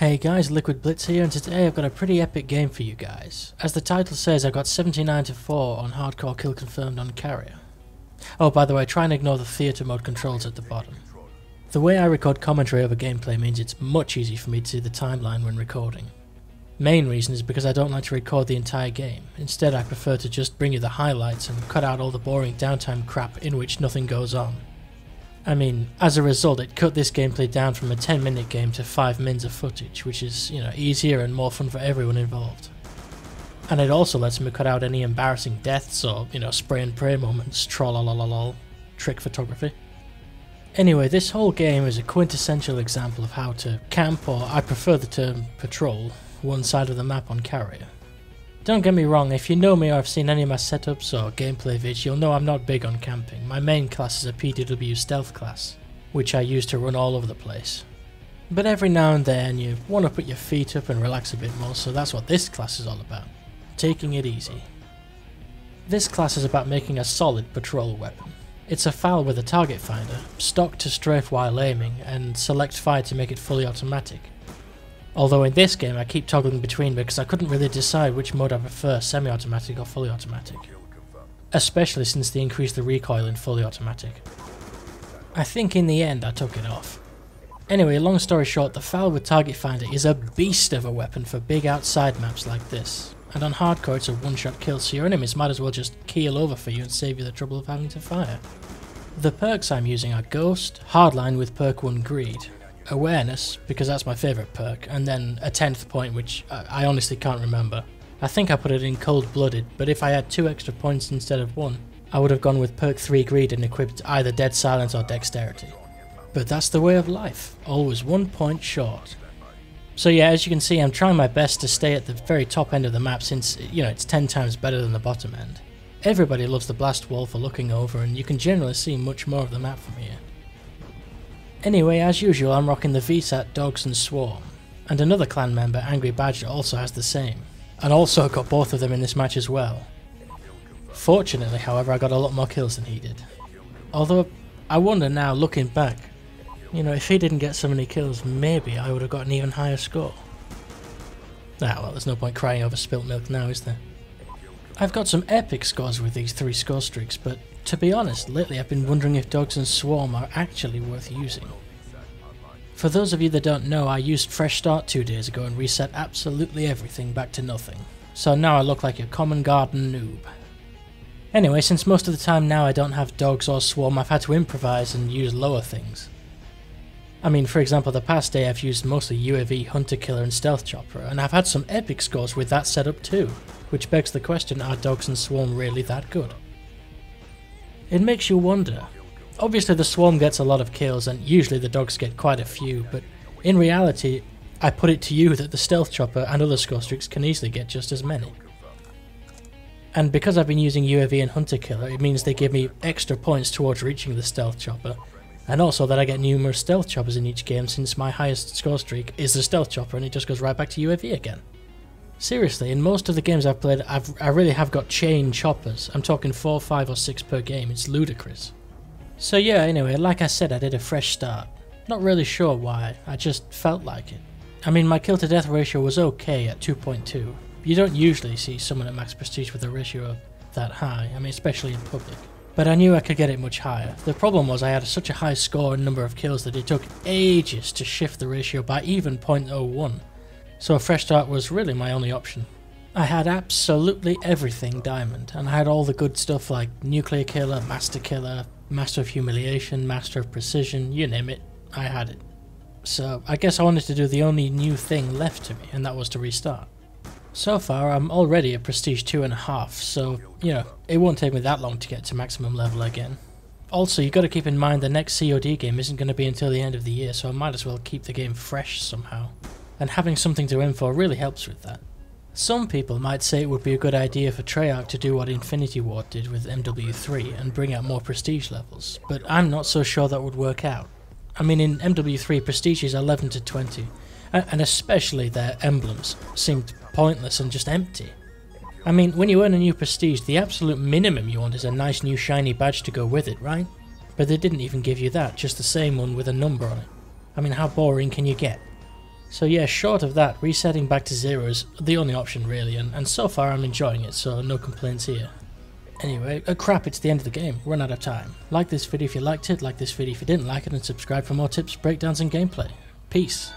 Hey guys, Liquid Blitz here, and today I've got a pretty epic game for you guys. As the title says, I got 79-4 on hardcore kill confirmed on carrier. Oh, by the way, try and ignore the theatre mode controls at the bottom. The way I record commentary over gameplay means it's much easier for me to see the timeline when recording. Main reason is because I don't like to record the entire game. Instead, I prefer to just bring you the highlights and cut out all the boring downtime crap in which nothing goes on. I mean, as a result, it cut this gameplay down from a 10-minute game to 5 mins of footage, which is, easier and more fun for everyone involved. And it also lets me cut out any embarrassing deaths or, spray and pray moments, trollololol, trick photography. Anyway, this whole game is a quintessential example of how to camp, or I prefer the term patrol, one side of the map on carrier. Don't get me wrong, if you know me or have seen any of my setups or gameplay vids, you'll know I'm not big on camping. My main class is a PDW stealth class, which I use to run all over the place. But every now and then you want to put your feet up and relax a bit more, so that's what this class is all about. Taking it easy. This class is about making a solid patrol weapon. It's a FAL with a target finder, stock to strafe while aiming, and select fire to make it fully automatic. Although in this game I keep toggling between because I couldn't really decide which mode I prefer, semi-automatic or fully automatic. Especially since they increased the recoil in fully automatic. I think in the end I took it off. Anyway, long story short, the FAL with target finder is a beast of a weapon for big outside maps like this. And on hardcore it's a one-shot kill, so your enemies might as well just keel over for you and save you the trouble of having to fire. The perks I'm using are Ghost, Hardline with perk 1 Greed, Awareness, because that's my favourite perk, and then a 10th point which I honestly can't remember. I think I put it in Cold Blooded, but if I had 2 extra points instead of 1, I would have gone with perk 3 Greed and equipped either Dead Silence or Dexterity. But that's the way of life, always 1 point short. So yeah, as you can see, I'm trying my best to stay at the very top end of the map since, it's 10 times better than the bottom end. Everybody loves the blast wall for looking over, and you can generally see much more of the map from here. Anyway, as usual, I'm rocking the VSAT, Dogs and Swarm, and another clan member, Angry Badger, also has the same, and also got both of them in this match as well. Fortunately, however, I got a lot more kills than he did. Although, I wonder now, looking back, if he didn't get so many kills, maybe I would have got an even higher score. Ah well, there's no point crying over spilt milk now, is there? I've got some epic scores with these 3 score streaks, but to be honest, lately I've been wondering if Dogs and Swarm are actually worth using. For those of you that don't know, I used Fresh Start 2 days ago and reset absolutely everything back to nothing, so now I look like a common garden noob. Anyway, since most of the time now I don't have Dogs or Swarm, I've had to improvise and use lower things. I mean, for example, the past day I've used mostly UAV, Hunter Killer and Stealth Chopper, and I've had some epic scores with that setup too, which begs the question, are Dogs and Swarm really that good? It makes you wonder. Obviously the Swarm gets a lot of kills and usually the Dogs get quite a few, but in reality I put it to you that the Stealth Chopper and other score streaks can easily get just as many. And because I've been using UAV and Hunter Killer, it means they give me extra points towards reaching the Stealth Chopper, and also that I get numerous Stealth Choppers in each game since my highest score streak is the Stealth Chopper and it just goes right back to UAV again. Seriously, in most of the games I've played, I really have got chain choppers. I'm talking 4, 5 or 6 per game, it's ludicrous. So yeah, anyway, like I said, I did a fresh start. Not really sure why, I just felt like it. I mean, my kill to death ratio was okay at 2.2. You don't usually see someone at max prestige with a ratio that high, I mean especially in public. But I knew I could get it much higher. The problem was I had such a high score and number of kills that it took ages to shift the ratio by even 0.01. So a fresh start was really my only option. I had absolutely everything diamond, and I had all the good stuff like Nuclear Killer, Master of Humiliation, Master of Precision, you name it, I had it. So I guess I wanted to do the only new thing left to me, and that was to restart. So far I'm already at Prestige 2.5, so, it won't take me that long to get to maximum level again. Also, you've got to keep in mind the next COD game isn't going to be until the end of the year, so I might as well keep the game fresh somehow. And having something to aim for really helps with that. Some people might say it would be a good idea for Treyarch to do what Infinity Ward did with MW3 and bring out more prestige levels, but I'm not so sure that would work out. I mean, in MW3 prestige is 11 to 20, and especially their emblems seemed pointless and just empty. I mean, when you earn a new prestige, the absolute minimum you want is a nice new shiny badge to go with it, right? But they didn't even give you that, just the same one with a number on it. I mean, how boring can you get? So yeah, short of that, resetting back to 0 is the only option really, and so far I'm enjoying it, so no complaints here. Anyway, crap, it's the end of the game, run out of time. Like this video if you liked it, like this video if you didn't like it, and subscribe for more tips, breakdowns and gameplay. Peace.